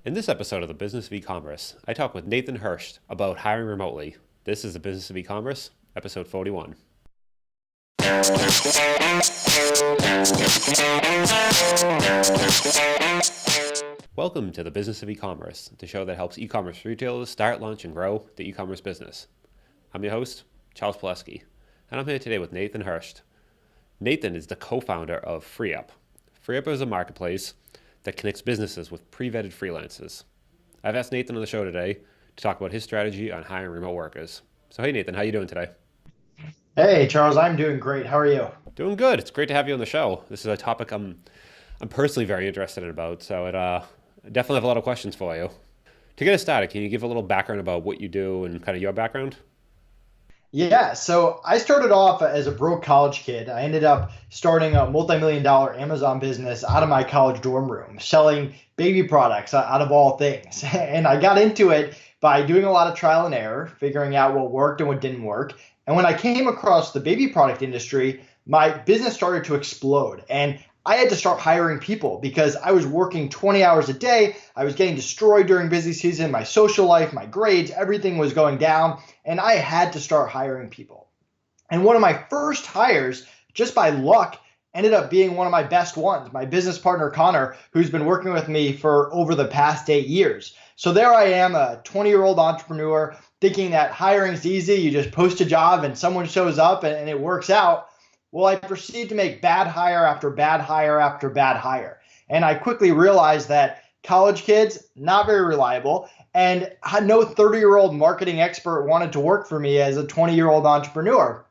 In this episode of the Business of E-commerce, I talk with Nathan Hirsch about hiring remotely. This is the Business of E-commerce, episode 41. Welcome to the Business of E-commerce, the show that helps e-commerce retailers start, launch, and grow the e-commerce business. I'm your host, Charles Pileski, and I'm here today with Nathan Hirsch. Nathan is the co-founder of FreeeUp. FreeeUp is a marketplace that connects businesses with pre-vetted freelancers. I've asked Nathan on the show today to talk about his strategy on hiring remote workers. So hey Nathan, how you doing today? Hey Charles, I'm doing great. How are you? Doing good. It's great to have you on the show. This is a topic I'm personally very interested in about, so I definitely have a lot of questions for you. To get us started, can you give a little background about what you do and kind of your background? Yeah, so I started off as a broke college kid. I ended up starting a multi-million-dollar Amazon business out of my college dorm room, selling baby products out of all things. And I got into it by doing a lot of trial and error, figuring out what worked and what didn't work. And when I came across the baby product industry, my business started to explode. And I had to start hiring people because I was working 20 hours a day. I was getting destroyed during busy season. My social life, my grades, everything was going down. And I had to start hiring people. And one of my first hires, just by luck, ended up being one of my best ones, my business partner, Connor, who's been working with me for over the past 8 years. So there I am, a 20-year-old entrepreneur, thinking that hiring's easy. You just post a job and someone shows up and it works out. Well, I proceeded to make bad hire after bad hire after bad hire. And I quickly realized that college kids, not very reliable, and no 30-year-old marketing expert wanted to work for me as a 20-year-old entrepreneur.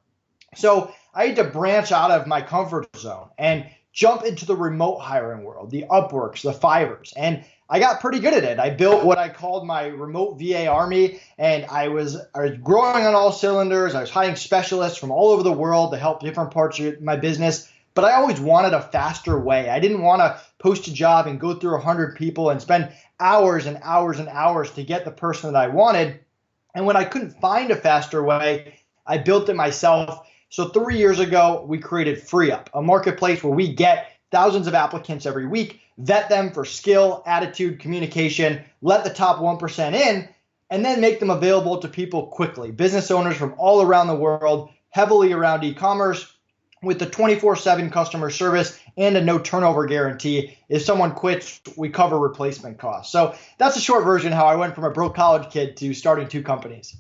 So I had to branch out of my comfort zone and jump into the remote hiring world, the Upworks, the Fivers. And I got pretty good at it. I built what I called my remote VA army, and I was growing on all cylinders. I was hiring specialists from all over the world to help different parts of my business. But I always wanted a faster way. I didn't want to post a job and go through 100 people and spend hours and hours and hours to get the person that I wanted. And when I couldn't find a faster way, I built it myself. So 3 years ago, we created FreeeUp, a marketplace where we get thousands of applicants every week, vet them for skill, attitude, communication, let the top 1% in, and then make them available to people quickly. Business owners from all around the world, heavily around e-commerce, with the 24/7 customer service and a no turnover guarantee. If someone quits, we cover replacement costs. So that's a short version how I went from a broke college kid to starting 2 companies.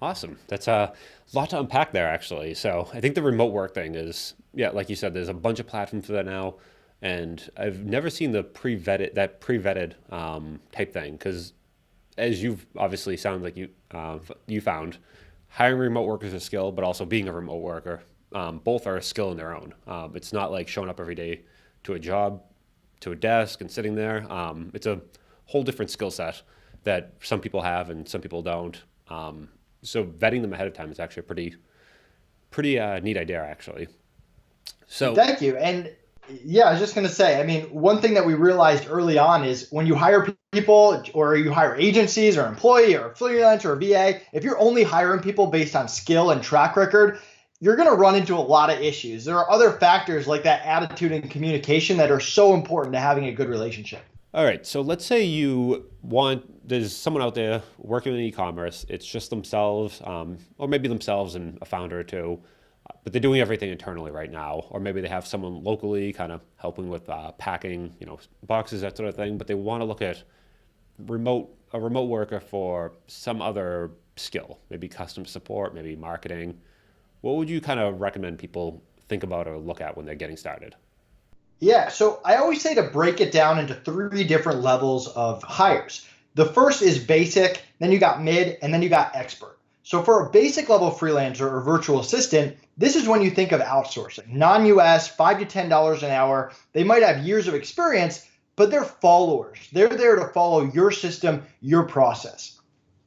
Awesome. That's a lot to unpack there, actually. So I think the remote work thing is, yeah, like you said, there's a bunch of platforms for that now. And I've never seen the pre-vetted type thing, because as you've obviously sound like you found, hiring remote workers is a skill, but also being a remote worker, both are a skill in their own. It's not like showing up every day to a job, to a desk and sitting there. It's a whole different skill set that some people have and some people don't. So vetting them ahead of time is actually a pretty neat idea, actually. So Thank you. And yeah, I was just going to say, I mean, one thing that we realized early on is when you hire people or you hire agencies or employee or a freelancer or VA, if you're only hiring people based on skill and track record, you're going to run into a lot of issues. There are other factors like that attitude and communication that are so important to having a good relationship. all right, so let's say there's someone out there working in e-commerce, it's just themselves, or maybe themselves and a founder or two, but they're doing everything internally right now, or maybe they have someone locally kind of helping with packing, boxes, that sort of thing, but they want to look at a remote worker for some other skill, maybe customer support, maybe marketing. What would you kind of recommend people think about or look at when they're getting started? Yeah, so I always say to break it down into 3 different levels of hires. The first is basic, then you got mid, and then you got expert. So for a basic level freelancer or virtual assistant, this is when you think of outsourcing. Non-US, $5 to $10 an hour. They might have years of experience, but they're followers. They're there to follow your system, your process.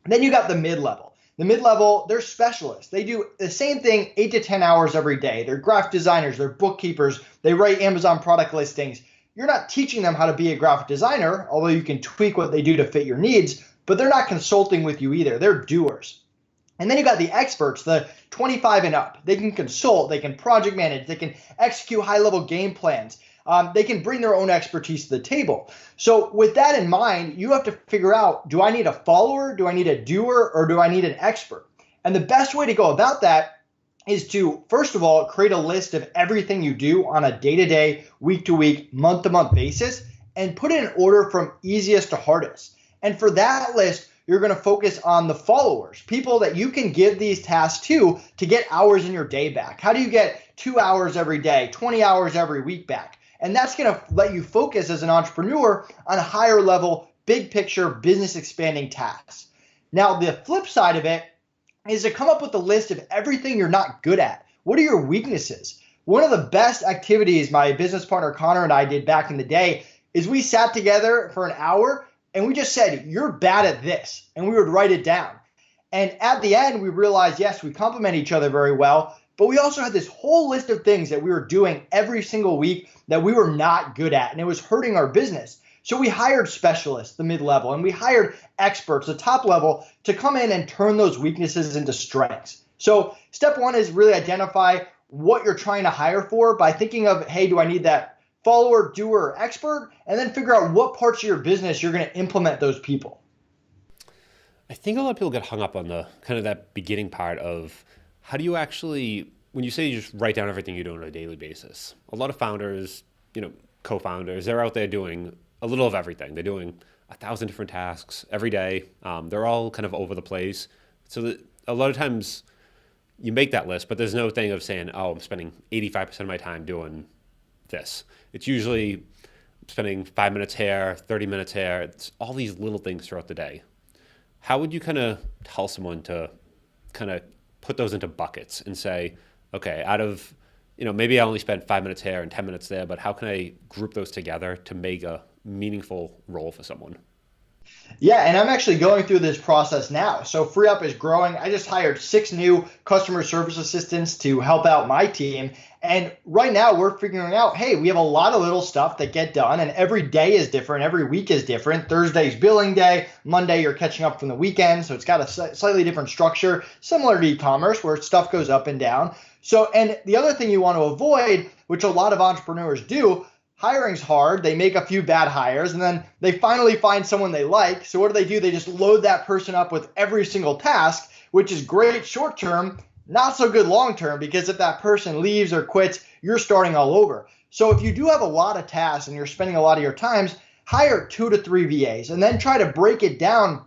And then you got the mid-level. The mid-level, they're specialists. They do the same thing 8 to 10 hours every day. They're graphic designers, they're bookkeepers, they write Amazon product listings. You're not teaching them how to be a graphic designer, although you can tweak what they do to fit your needs, but they're not consulting with you either. They're doers. And then you got the experts, the 25 and up. They can consult, they can project manage, they can execute high-level game plans. they can bring their own expertise to the table. So with that in mind, you have to figure out, do I need a follower, do I need a doer, or do I need an expert? And the best way to go about that is to, first of all, create a list of everything you do on a day-to-day, week-to-week, month-to-month basis, and put it in order from easiest to hardest. And for that list, you're going to focus on the followers, people that you can give these tasks to get hours in your day back. How do you get 2 hours every day, 20 hours every week back? And that's going to let you focus as an entrepreneur on higher level, big picture, business expanding tasks. Now, the flip side of it is to come up with a list of everything you're not good at. What are your weaknesses? One of the best activities my business partner Connor and I did back in the day is we sat together for an hour and we just said, you're bad at this. And we would write it down. And at the end, we realized, yes, we complement each other very well, but we also had this whole list of things that we were doing every single week that we were not good at, and it was hurting our business. So we hired specialists, the mid-level, and we hired experts, the top level, to come in and turn those weaknesses into strengths. So step one is really identify what you're trying to hire for by thinking of, hey, do I need that follower, doer, expert? And then figure out what parts of your business you're going to implement those people. I think a lot of people get hung up on the kind of that beginning part of how do you actually, when you say you just write down everything you do on a daily basis, a lot of founders, co-founders, they're out there doing a little of everything. They're doing 1,000 different tasks every day. They're all kind of over the place. So that a lot of times you make that list, but there's no thing of saying, oh, I'm spending 85% of my time doing this. It's usually spending 5 minutes here, 30 minutes here. It's all these little things throughout the day. How would you kind of tell someone to kind of put those into buckets and say, okay, out of, maybe I only spent 5 minutes here and 10 minutes there, but how can I group those together to make a meaningful role for someone? Yeah, and I'm actually going through this process now. So FreeeUp is growing. I just hired 6 new customer service assistants to help out my team. And right now we're figuring out, hey, we have a lot of little stuff that get done, and every day is different. Every week is different. Thursday's billing day. Monday, you're catching up from the weekend. So it's got a slightly different structure, similar to e-commerce where stuff goes up and down. So, and the other thing you want to avoid, which a lot of entrepreneurs do, hiring's hard. They make a few bad hires and then they finally find someone they like. So what do? They just load that person up with every single task, which is great short term, not so good long term, because if that person leaves or quits, you're starting all over. So if you do have a lot of tasks and you're spending a lot of your times, hire 2 to 3 VAs and then try to break it down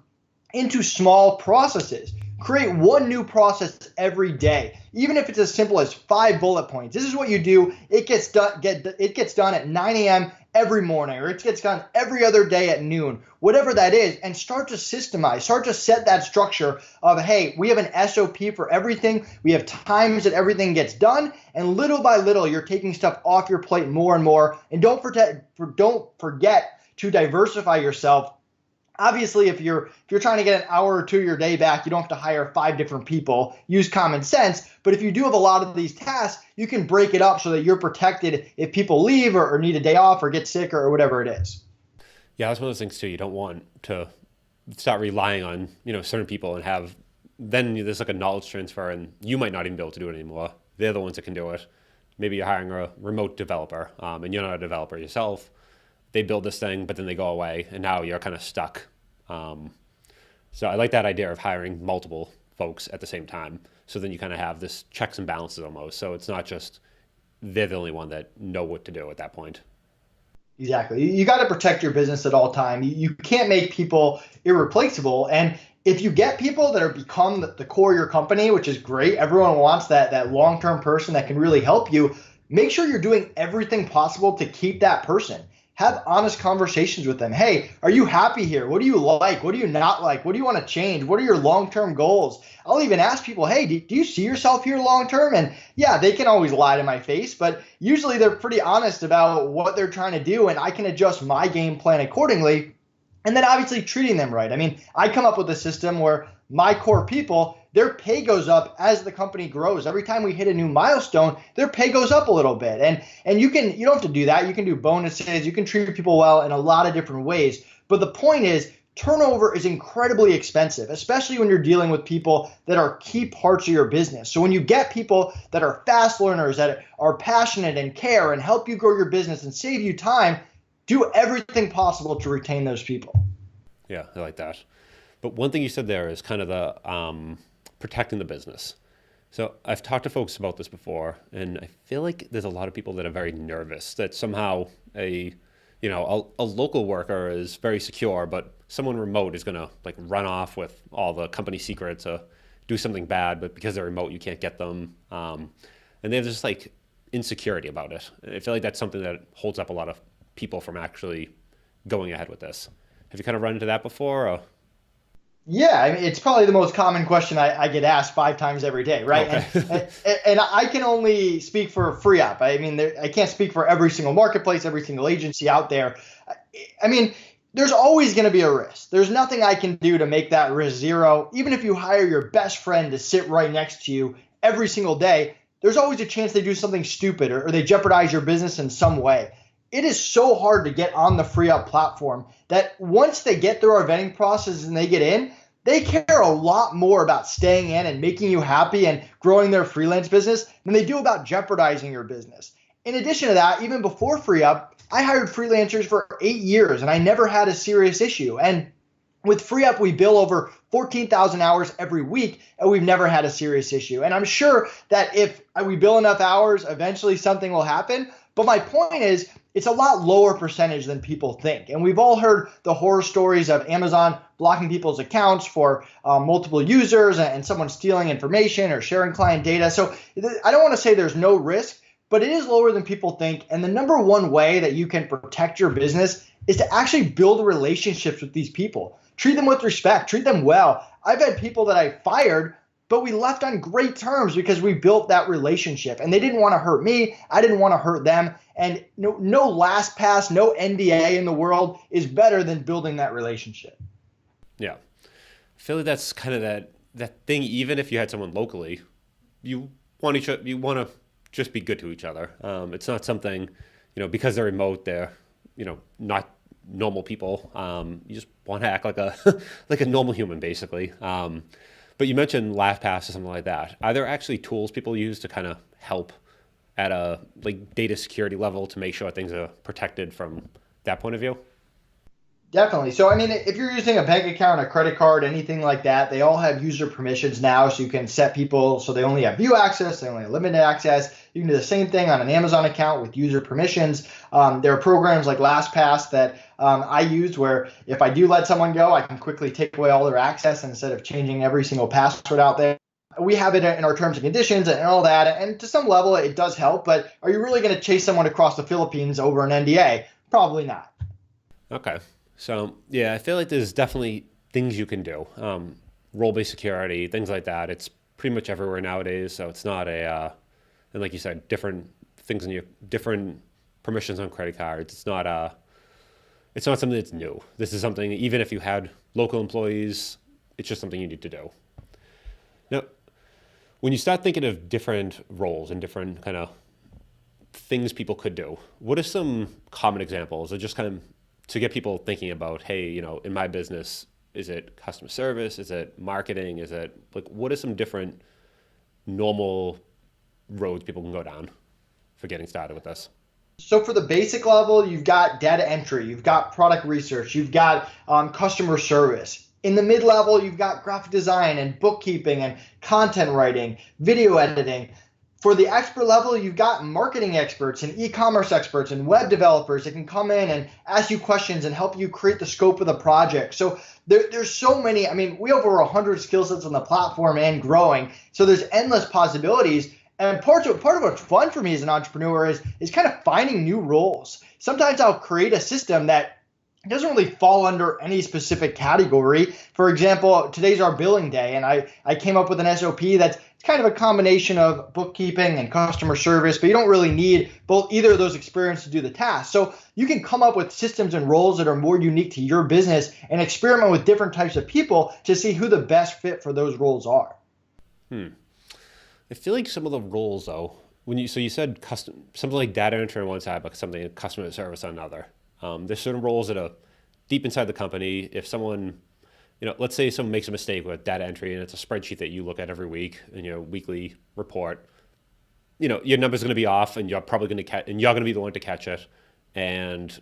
into small processes. Create one new process every day, even if it's as simple as 5 bullet points. This is what you do. It gets done at 9 a.m. every morning, or it gets done every other day at noon, whatever that is, and start to systemize, start to set that structure of, hey, we have an SOP for everything. We have times that everything gets done, and little by little, you're taking stuff off your plate more and more. And don't forget to diversify yourself. Obviously, if you're trying to get an hour or 2 of your day back, you don't have to hire 5 different people. Use common sense. But if you do have a lot of these tasks, you can break it up so that you're protected if people leave or need a day off or get sick or whatever it is. Yeah, that's one of those things too. You don't want to start relying on certain people and then there's like a knowledge transfer, and you might not even be able to do it anymore. They're the ones that can do it. Maybe you're hiring a remote developer, and you're not a developer yourself. They build this thing, but then they go away, and now you're kind of stuck. So I like that idea of hiring multiple folks at the same time. So then you kind of have this checks and balances almost. So it's not just they're the only one that know what to do at that point. Exactly. You got to protect your business at all time. You can't make people irreplaceable. And if you get people that are become the core of your company, which is great, everyone wants that long-term person that can really help you. Make sure you're doing everything possible to keep that person. Have honest conversations with them. Hey, are you happy here? What do you like? What do you not like? What do you want to change? What are your long-term goals? I'll even ask people, hey, do you see yourself here long-term? And yeah, they can always lie to my face, but usually they're pretty honest about what they're trying to do, and I can adjust my game plan accordingly. And then obviously treating them right. I mean, I come up with a system where my core people, their pay goes up as the company grows. Every time we hit a new milestone, their pay goes up a little bit. And you don't have to do that. You can do bonuses. You can treat people well in a lot of different ways. But the point is, turnover is incredibly expensive, especially when you're dealing with people that are key parts of your business. So when you get people that are fast learners, that are passionate and care and help you grow your business and save you time, do everything possible to retain those people. Yeah, I like that. But one thing you said there is kind of the protecting the business. So I've talked to folks about this before, and I feel like there's a lot of people that are very nervous that somehow a local worker is very secure, but someone remote is going to like run off with all the company secrets or do something bad, but because they're remote, you can't get them. And they have just like insecurity about it. I feel like that's something that holds up a lot of people from actually going ahead with this. Have you kind of run into that before? Or? Yeah, I mean, it's probably the most common question I get asked 5 times every day, right? Okay. And I can only speak for FreeeUp. I mean, I can't speak for every single marketplace, every single agency out there. I mean, there's always going to be a risk. There's nothing I can do to make that risk zero. Even if you hire your best friend to sit right next to you every single day, there's always a chance they do something stupid or they jeopardize your business in some way. It is so hard to get on the FreeeUp platform that once they get through our vetting process and they get in, they care a lot more about staying in and making you happy and growing their freelance business than they do about jeopardizing your business. In addition to that, even before FreeeUp, I hired freelancers for 8 years and I never had a serious issue. And with FreeeUp, we bill over 14,000 hours every week and we've never had a serious issue. And I'm sure that if we bill enough hours, eventually something will happen. But my point is, it's a lot lower percentage than people think. And we've all heard the horror stories of Amazon blocking people's accounts for multiple users and someone stealing information or sharing client data. So I don't want to say there's no risk, but it is lower than people think. And the number one way that you can protect your business is to actually build relationships with these people. Treat them with respect, treat them well. I've had people that I fired, but we left on great terms because we built that relationship and they didn't want to hurt me. I didn't want to hurt them. And no LastPass, no NDA in the world is better than building that relationship. Yeah. I feel like that's kind of that thing, even if you had someone locally, you want to just be good to each other. It's not something, because they're remote, they're, not normal people. You just want to act like like a normal human, basically. But you mentioned LastPass or something like that. Are there actually tools people use to kind of help at a like data security level to make sure things are protected from that point of view? Definitely. So, I mean, if you're using a bank account, a credit card, anything like that, they all have user permissions now. So you can set people so they only have view access, they only have limited access. You can do the same thing on an Amazon account with user permissions. There are programs like LastPass that I use where if I do let someone go, I can quickly take away all their access instead of changing every single password out there. We have it in our terms and conditions and all that. And to some level, it does help. But are you really going to chase someone across the Philippines over an NDA? Probably not. Okay. So, yeah, I feel like there's definitely things you can do. Role-based security, things like that. It's pretty much everywhere nowadays. So it's not and like you said, different things in your different permissions on credit cards. It's not something that's new. This is something, even if you had local employees, it's just something you need to do. Now, when you start thinking of different roles and different kind of things people could do, what are some common examples of just kind of to get people thinking about, hey, in my business, is it customer service? Is it marketing? Is it like, what are some different normal roads people can go down for getting started with this? So for the basic level, you've got data entry, you've got product research, you've got customer service. In the mid-level, you've got graphic design and bookkeeping and content writing, video editing. For the expert level, you've got marketing experts and e-commerce experts and web developers that can come in and ask you questions and help you create the scope of the project. So there's so many. I mean, we have over 100 skill sets on the platform and growing. So there's endless possibilities. And part of what's fun for me as an entrepreneur is kind of finding new roles. Sometimes I'll create a system that doesn't really fall under any specific category. For example, today's our billing day, and I came up with an SOP that's kind of a combination of bookkeeping and customer service, but you don't really need either of those experiences to do the task. So you can come up with systems and roles that are more unique to your business and experiment with different types of people to see who the best fit for those roles are. I feel like some of the roles, though, you said something like data entry on one side, but something customer service on another. There's certain roles that are deep inside the company, if someone, let's say someone makes a mistake with data entry and it's a spreadsheet that you look at every week in your weekly report, your number's going to be off, and you're probably going to and you're going to be the one to catch it, and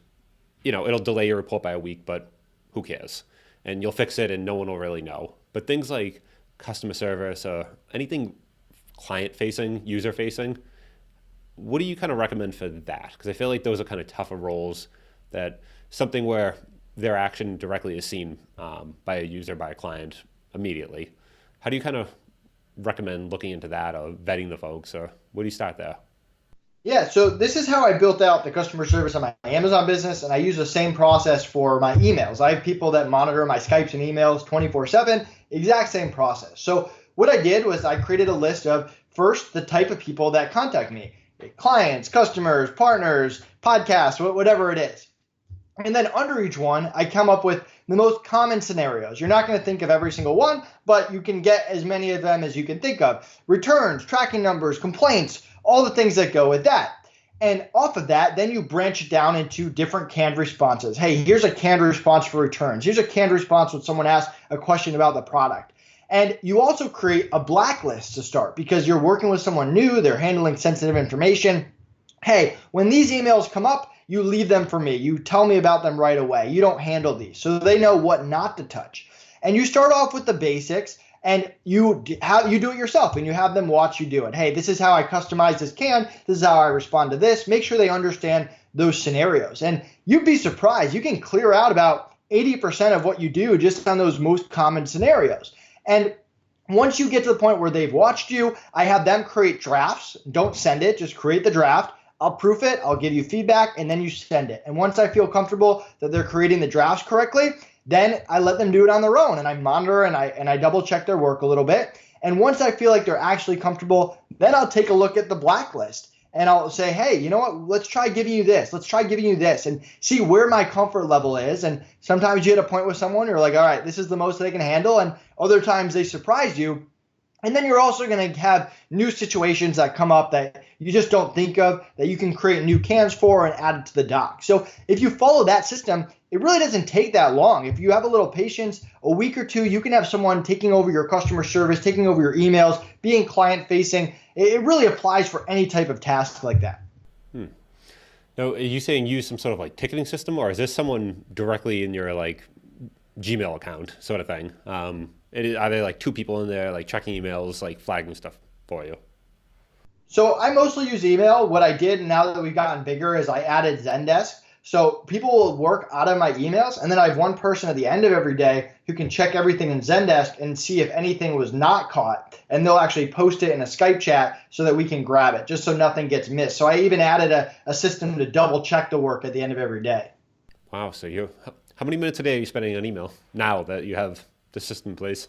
it'll delay your report by a week, but who cares? And you'll fix it, and no one will really know. But things like customer service or anything client-facing, user-facing, what do you kind of recommend for that? Because I feel like those are kind of tougher roles, that something where their action directly is seen by a user, by a client immediately. How do you kind of recommend looking into that, or vetting the folks, or where do you start there? Yeah, so this is how I built out the customer service on my Amazon business, and I use the same process for my emails. I have people that monitor my Skypes and emails 24/7, exact same process. So what I did was I created a list of, first, the type of people that contact me: clients, customers, partners, podcasts, whatever it is. And then under each one, I come up with the most common scenarios. You're not going to think of every single one, but you can get as many of them as you can think of. Returns, tracking numbers, complaints, all the things that go with that. And off of that, then you branch it down into different canned responses. Hey, here's a canned response for returns. Here's a canned response when someone asks a question about the product. And you also create a blacklist to start, because you're working with someone new, they're handling sensitive information. Hey, when these emails come up, you leave them for me. You tell me about them right away. You don't handle these, so they know what not to touch. And you start off with the basics, and you do it yourself, and you have them watch you do it. Hey, this is how I customize this can. This is how I respond to this. Make sure they understand those scenarios. And you'd be surprised. You can clear out about 80% of what you do just on those most common scenarios. And once you get to the point where they've watched you, I have them create drafts. Don't send it. Just create the draft. I'll proof it. I'll give you feedback, and then you send it. And once I feel comfortable that they're creating the drafts correctly, then I let them do it on their own, and I monitor and I double check their work a little bit. And once I feel like they're actually comfortable, then I'll take a look at the blacklist, and I'll say, hey, you know what? Let's try giving you this. Let's try giving you this, and see where my comfort level is. And sometimes you hit a point with someone, you're like, all right, this is the most they can handle. And other times they surprise you. And then you're also going to have new situations that come up that you just don't think of, that you can create new cans for and add it to the doc. So if you follow that system, it really doesn't take that long. If you have a little patience, a week or two, you can have someone taking over your customer service, taking over your emails, being client facing. It really applies for any type of task like that. Now, are you saying use some sort of like ticketing system, or is this someone directly in your like Gmail account sort of thing? Are there like two people in there like checking emails, like flagging stuff for you? So I mostly use email. What I did now that we've gotten bigger is I added Zendesk. So people will work out of my emails, and then I have one person at the end of every day who can check everything in Zendesk and see if anything was not caught. And they'll actually post it in a Skype chat so that we can grab it, just so nothing gets missed. So I even added a system to double check the work at the end of every day. Wow. So how many minutes a day are you spending on email now that you have the system in place?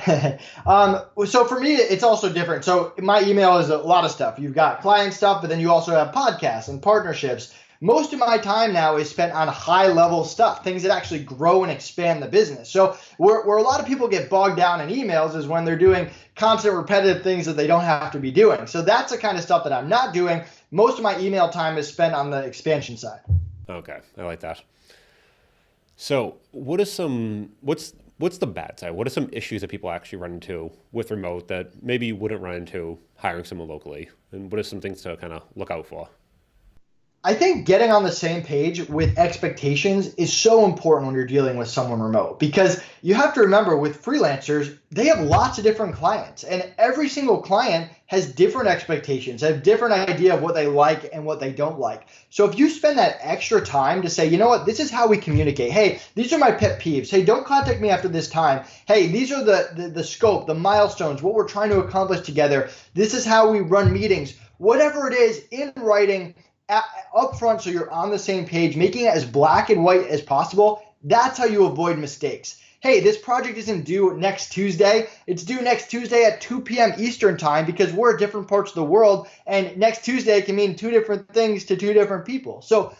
So for me, it's also different. So my email is a lot of stuff. You've got client stuff, but then you also have podcasts and partnerships. Most of my time now is spent on high level stuff, things that actually grow and expand the business. So where a lot of people get bogged down in emails is when they're doing constant repetitive things that they don't have to be doing. So that's the kind of stuff that I'm not doing. Most of my email time is spent on the expansion side. Okay, I like that. So what's the bad side? What are some issues that people actually run into with remote that maybe you wouldn't run into hiring someone locally? And what are some things to kind of look out for? I think getting on the same page with expectations is so important when you're dealing with someone remote, because you have to remember with freelancers, they have lots of different clients, and every single client has different expectations, have different idea of what they like and what they don't like. So if you spend that extra time to say, you know what, this is how we communicate. Hey, these are my pet peeves. Hey, don't contact me after this time. Hey, these are the scope, the milestones, what we're trying to accomplish together. This is how we run meetings. Whatever it is, in writing, up front, so you're on the same page, making it as black and white as possible. That's how you avoid mistakes. Hey, this project isn't due next Tuesday. It's due next Tuesday at 2 p.m. Eastern time, because we're at different parts of the world, and next Tuesday can mean two different things to two different people. So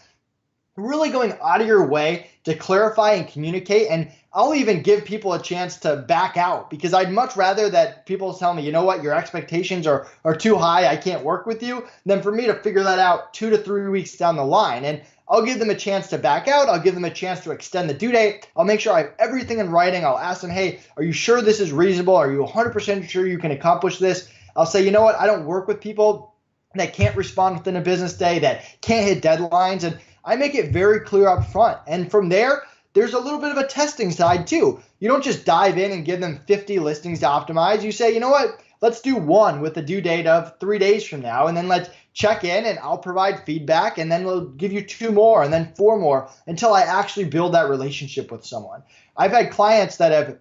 really going out of your way to clarify and communicate. And I'll even give people a chance to back out, because I'd much rather that people tell me, you know what, your expectations are too high, I can't work with you, than for me to figure that out 2 to 3 weeks down the line. And I'll give them a chance to back out. I'll give them a chance to extend the due date. I'll make sure I have everything in writing. I'll ask them, hey, are you sure this is reasonable? Are you 100% sure you can accomplish this? I'll say, you know what? I don't work with people that can't respond within a business day, that can't hit deadlines. And I make it very clear up front. And from there, there's a little bit of a testing side too. You don't just dive in and give them 50 listings to optimize. You say, you know what? Let's do one with the due date of 3 days from now, and then let's check in and I'll provide feedback, and then we'll give you 2 more and then 4 more until I actually build that relationship with someone. I've had clients that have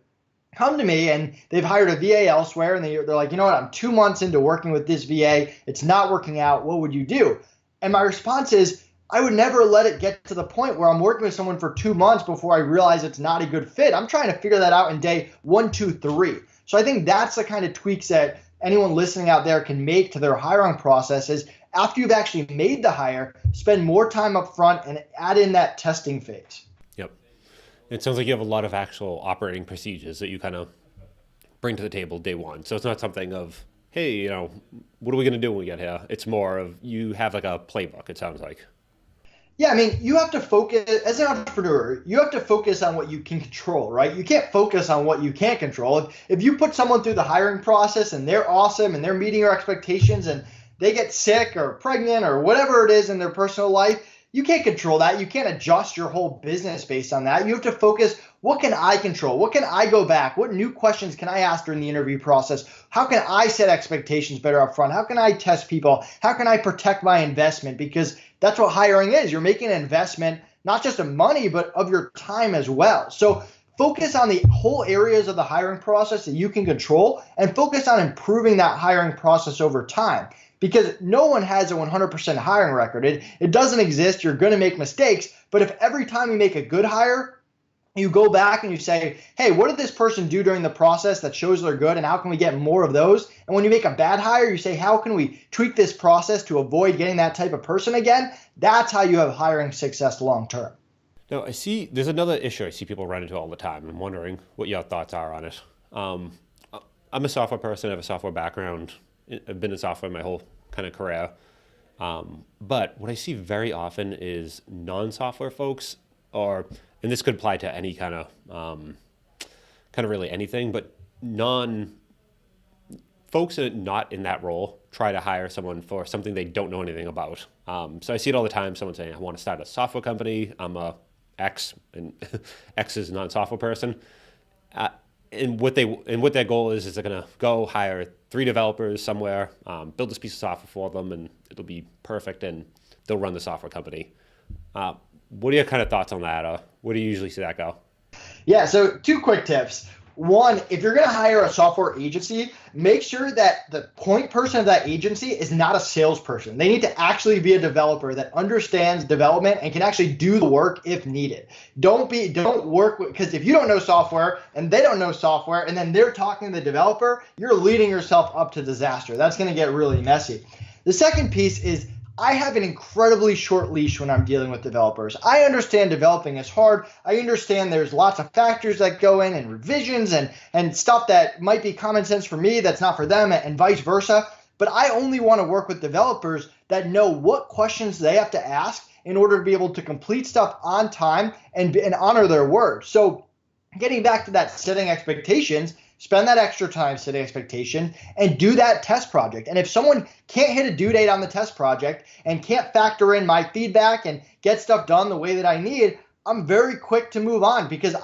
come to me and they've hired a VA elsewhere, and they're like, you know what, I'm 2 months into working with this VA. It's not working out. What would you do? And my response is, I would never let it get to the point where I'm working with someone for 2 months before I realize it's not a good fit. I'm trying to figure that out in day 1, 2, 3. So I think that's the kind of tweaks that anyone listening out there can make to their hiring process is after you've actually made the hire, spend more time up front and add in that testing phase. Yep. It sounds like you have a lot of actual operating procedures that you kind of bring to the table day one. So it's not something of, hey, what are we going to do when we get here? It's more of you have like a playbook, it sounds like. Yeah, I mean, you have to focus, as an entrepreneur, you have to focus on what you can control, right? You can't focus on what you can't control. If you put someone through the hiring process and they're awesome and they're meeting your expectations and they get sick or pregnant or whatever it is in their personal life, you can't control that. You can't adjust your whole business based on that. You have to focus, what can I control? What can I go back? What new questions can I ask during the interview process? How can I set expectations better up front? How can I test people? How can I protect my investment? Because that's what hiring is. You're making an investment, not just of money, but of your time as well. So focus on the whole areas of the hiring process that you can control and focus on improving that hiring process over time. Because no one has a 100% hiring record. It doesn't exist. You're going to make mistakes. But if every time you make a good hire, you go back and you say, hey, what did this person do during the process that shows they're good, and how can we get more of those? And when you make a bad hire, you say, how can we tweak this process to avoid getting that type of person again? That's how you have hiring success long term. Now, I see there's another issue I see people run into all the time. I'm wondering what your thoughts are on it. I'm a software person. I have a software background. I've been in software my whole kind of career. But what I see very often is non-software folks, and this could apply to any kind of really anything, but folks that are not in that role try to hire someone for something they don't know anything about. So I see it all the time. Someone saying, I want to start a software company. I'm a X, and X is a non-software person. And what their goal is they're going to go hire 3 developers somewhere, build this piece of software for them, and it'll be perfect, and they'll run the software company. What are your kind of thoughts on that? Where do you usually see that go? Yeah, so 2 quick tips. One, if you're going to hire a software agency, make sure that the point person of that agency is not a salesperson. They need to actually be a developer that understands development and can actually do the work if needed. Don't work with, because if you don't know software and they don't know software and then they're talking to the developer, you're leading yourself up to disaster. That's going to get really messy. The second piece is I have an incredibly short leash when I'm dealing with developers. I understand developing is hard. I understand there's lots of factors that go in and revisions and stuff that might be common sense for me that's not for them, and vice versa. But I only want to work with developers that know what questions they have to ask in order to be able to complete stuff on time and honor their word. So getting back to that setting expectations, spend that extra time setting expectation and do that test project. And if someone can't hit a due date on the test project and can't factor in my feedback and get stuff done the way that I need, I'm very quick to move on, because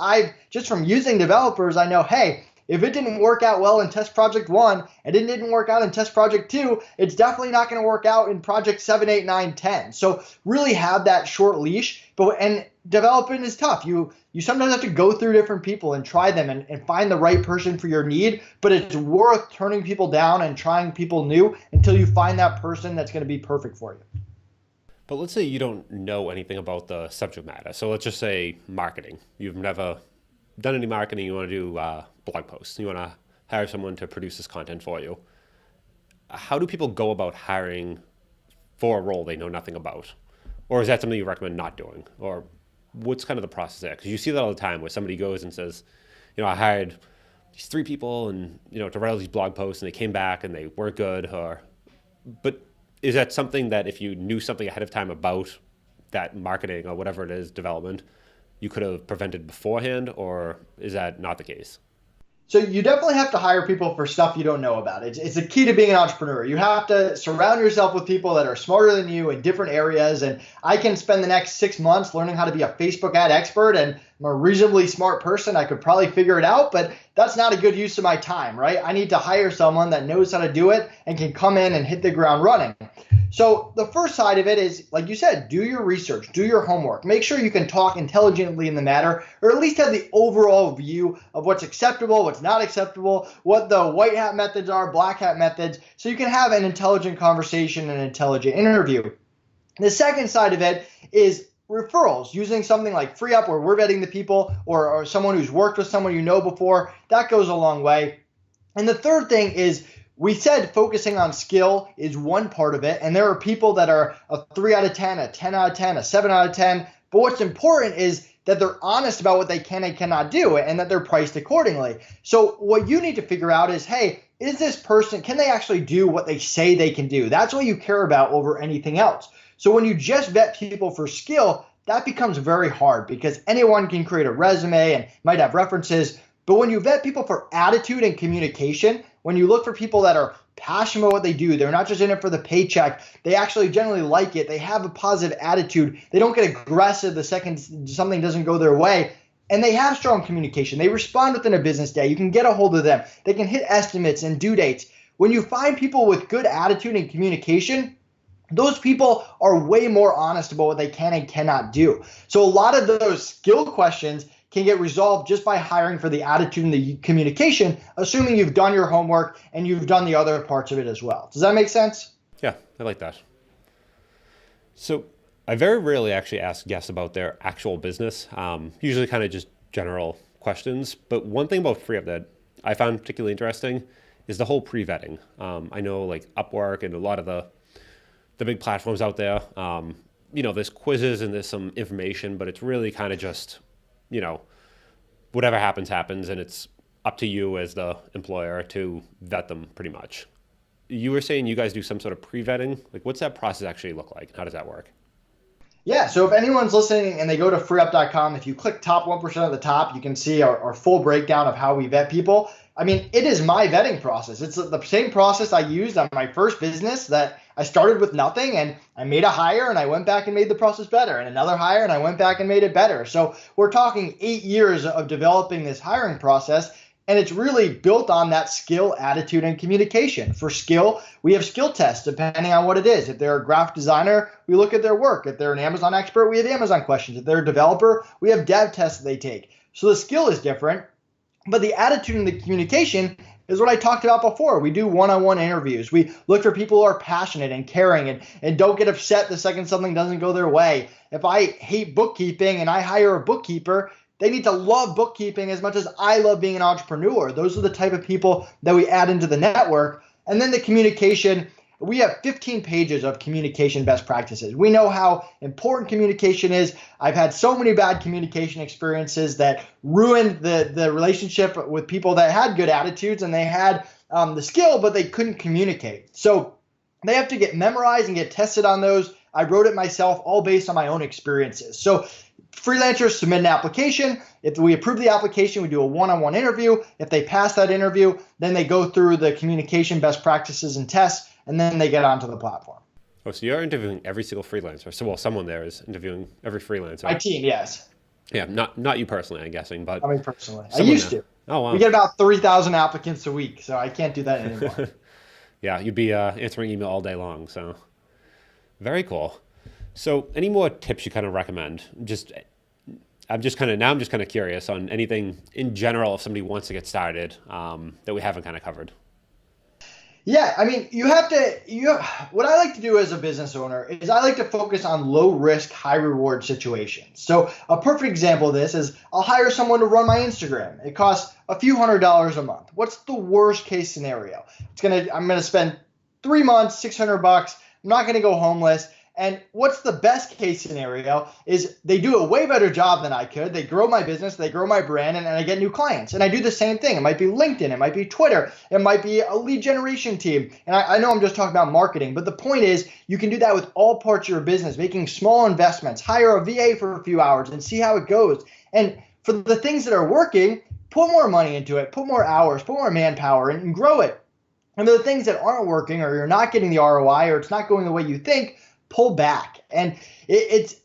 just from using developers, I know, hey, if it didn't work out well in test project 1 and it didn't work out in test project 2, it's definitely not going to work out in project 7, 8, 9, 10. So really have that short leash. And developing is tough. You sometimes have to go through different people and try them and find the right person for your need, but it's worth turning people down and trying people new until you find that person that's going to be perfect for you. But let's say you don't know anything about the subject matter. So let's just say marketing. You've never done any marketing. You want to do blog posts. You want to hire someone to produce this content for you. How do people go about hiring for a role they know nothing about? Or is that something you recommend not doing? Or what's kind of the process there? Because you see that all the time where somebody goes and says, I hired these 3 people and, to write all these blog posts, and they came back and they weren't good. But is that something that if you knew something ahead of time about that marketing or whatever it is development you could have prevented beforehand, or is that not the case? So you definitely have to hire people for stuff you don't know about. It's the key to being an entrepreneur. You have to surround yourself with people that are smarter than you in different areas. And I can spend the next 6 months learning how to be a Facebook ad expert, and I'm a reasonably smart person. I could probably figure it out, but that's not a good use of my time, right? I need to hire someone that knows how to do it and can come in and hit the ground running. So the first side of it is, like you said, do your research, do your homework, make sure you can talk intelligently in the matter, or at least have the overall view of what's acceptable, what's not acceptable, what the white hat methods are, black hat methods, so you can have an intelligent conversation and an intelligent interview. The second side of it is referrals, using something like FreeeUp where we're vetting the people, or someone who's worked with someone you know before. That goes a long way. And the third thing is, we said focusing on skill is one part of it, and there are people that are a 3 out of 10, a 10 out of 10, a 7 out of 10. But what's important is that they're honest about what they can and cannot do, and that they're priced accordingly. So what you need to figure out is, hey, is this person, can they actually do what they say they can do? That's what you care about over anything else. So when you just vet people for skill, that becomes very hard because anyone can create a resume and might have references. But when you vet people for attitude and communication, when you look for people that are passionate about what they do, they're not just in it for the paycheck, they actually generally like it, they have a positive attitude, they don't get aggressive the second something doesn't go their way, and they have strong communication, they respond within a business day, you can get a hold of them, they can hit estimates and due dates. When you find people with good attitude and communication, those people are way more honest about what they can and cannot do. So a lot of those skill questions can get resolved just by hiring for the attitude and the communication, assuming you've done your homework and you've done the other parts of it as well. Does that make sense? Yeah, I like that. So I very rarely actually ask guests about their actual business, usually kind of just general questions. But one thing about FreeeUp that I found particularly interesting is the whole pre-vetting. I know like Upwork and a lot of the big platforms out there, there's quizzes and there's some information, but it's really kind of just, whatever happens, and it's up to you as the employer to vet them pretty much. You were saying you guys do some sort of pre-vetting. Like, what's that process actually look like? How does that work? Yeah, so if anyone's listening and they go to freeup.com, if you click top 1% at the top, you can see our full breakdown of how we vet people. I mean, it is my vetting process. It's the same process I used on my first business, that I started with nothing and I made a hire and I went back and made the process better, and another hire and I went back and made it better. So we're talking 8 years of developing this hiring process, and it's really built on that skill, attitude, and communication. For skill, we have skill tests depending on what it is. If they're a graphic designer, we look at their work. If they're an Amazon expert, we have Amazon questions. If they're a developer, we have dev tests that they take. So the skill is different. But the attitude and the communication is what I talked about before. We do one-on-one interviews. We look for people who are passionate and caring and don't get upset the second something doesn't go their way. If I hate bookkeeping and I hire a bookkeeper, they need to love bookkeeping as much as I love being an entrepreneur. Those are the type of people that we add into the network. And then the communication, we have 15 pages of communication best practices. We know how important communication is. I've had so many bad communication experiences that ruined the relationship with people that had good attitudes and they had the skill, but they couldn't communicate. So they have to get memorized and get tested on those. I wrote it myself, all based on my own experiences. So freelancers submit an application. If we approve the application, we do a one-on-one interview. If they pass that interview, then they go through the communication best practices and tests, and then they get onto the platform. Oh, so you're interviewing every single freelancer. So, well, someone there is interviewing every freelancer. My team, yes. Yeah, not you personally, I'm guessing, but I mean, personally. I used to. Oh, wow. We get about 3,000 applicants a week, so I can't do that anymore. Yeah, you'd be answering email all day long, so very cool. So any more tips you kind of recommend? I'm just kind of curious on anything in general if somebody wants to get started that we haven't kind of covered. Yeah, I mean, what I like to do as a business owner is I like to focus on low risk, high reward situations. So a perfect example of this is I'll hire someone to run my Instagram. It costs a few $100s a month. What's the worst case scenario? I'm going to spend 3 months, $600. I'm not going to go homeless. And what's the best case scenario is they do a way better job than I could. They grow my business, they grow my brand, and I get new clients. And I do the same thing. It might be LinkedIn, it might be Twitter, it might be a lead generation team. And I know I'm just talking about marketing, but the point is you can do that with all parts of your business, making small investments, hire a VA for a few hours and see how it goes. And for the things that are working, put more money into it, put more hours, put more manpower, and grow it. And the things that aren't working, or you're not getting the ROI, or it's not going the way you think, pull back. And it's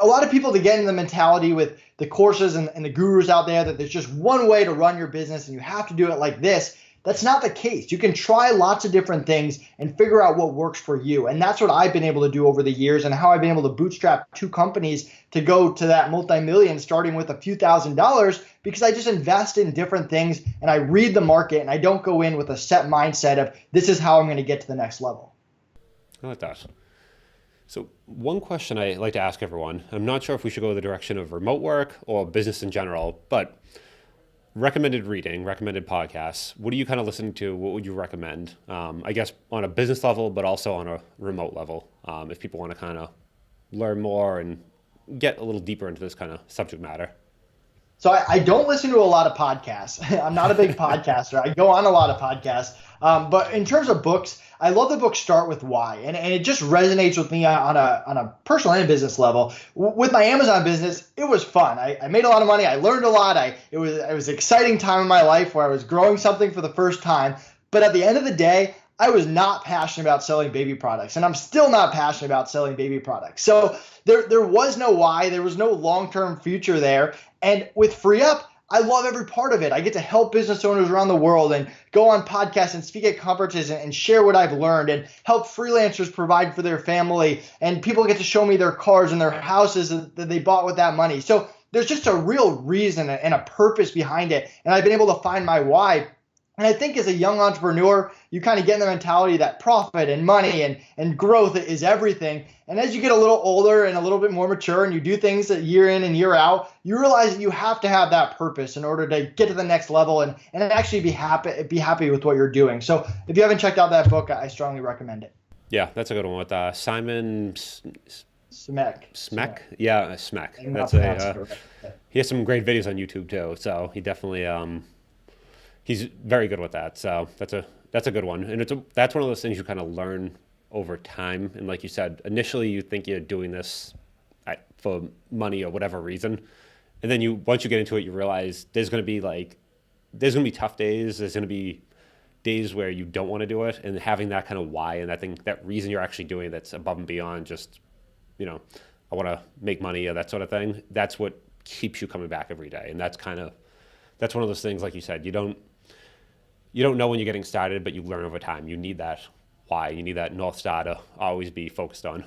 a lot of people that get in the mentality with the courses and the gurus out there that there's just one way to run your business and you have to do it like this. That's not the case. You can try lots of different things and figure out what works for you. And that's what I've been able to do over the years, and how I've been able to bootstrap 2 companies to go to that multi-million, starting with a few $1,000s, because I just invest in different things and I read the market, and I don't go in with a set mindset of this is how I'm going to get to the next level. I like that. So one question I like to ask everyone, I'm not sure if we should go the direction of remote work or business in general, but recommended reading, recommended podcasts. What are you kind of listening to? What would you recommend? I guess on a business level, but also on a remote level, if people want to kind of learn more and get a little deeper into this kind of subject matter. So I don't listen to a lot of podcasts. I'm not a big podcaster. I go on a lot of podcasts. But in terms of books, I love the book Start With Why. And it just resonates with me on a personal and business level. With my Amazon business, it was fun. I made a lot of money. I learned a lot. It was an exciting time in my life where I was growing something for the first time. But at the end of the day, I was not passionate about selling baby products, and I'm still not passionate about selling baby products. So there was no why. There was no long-term future there. And with FreeeUp, I love every part of it. I get to help business owners around the world and go on podcasts and speak at conferences and share what I've learned, and help freelancers provide for their family. And people get to show me their cars and their houses that they bought with that money. So there's just a real reason and a purpose behind it. And I've been able to find my why. And I think as a young entrepreneur, you kind of get in the mentality that profit and money and growth is everything. And as you get a little older and a little bit more mature and you do things that year in and year out, you realize that you have to have that purpose in order to get to the next level and actually be happy with what you're doing. So if you haven't checked out that book, I strongly recommend it. Yeah, that's a good one with Simon Sinek. Yeah, Smek. He has some great videos on YouTube too. So he definitely he's very good with that. So that's a good one. And that's one of those things you kind of learn over time. And like you said, initially you think you're doing this for money or whatever reason. And then once you get into it, you realize there's going to be tough days. There's going to be days where you don't want to do it, and having that kind of why. And I think that reason you're actually doing that's above and beyond just, I want to make money or that sort of thing. That's what keeps you coming back every day. And that's one of those things, like you said, you don't know when you're getting started, but you learn over time. You need that why. You need that North Star to always be focused on.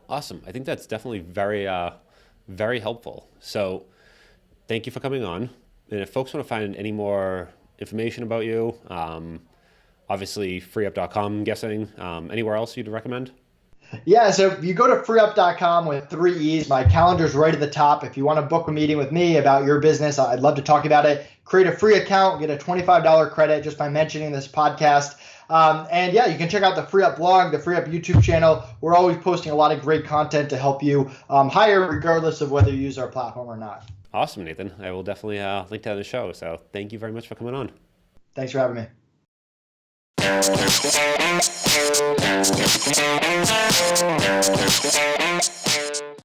Awesome. I think that's definitely very, very helpful. So thank you for coming on. And if folks want to find any more information about you, obviously freeup.com, I'm guessing, anywhere else you'd recommend? Yeah, so if you go to freeup.com with 3 E's, my calendar's right at the top. If you want to book a meeting with me about your business, I'd love to talk about it. Create a free account, get a $25 credit just by mentioning this podcast. And yeah, you can check out the FreeeUp blog, the FreeeUp YouTube channel. We're always posting a lot of great content to help you hire regardless of whether you use our platform or not. Awesome, Nathan. I will definitely link that in the show. So thank you very much for coming on. Thanks for having me.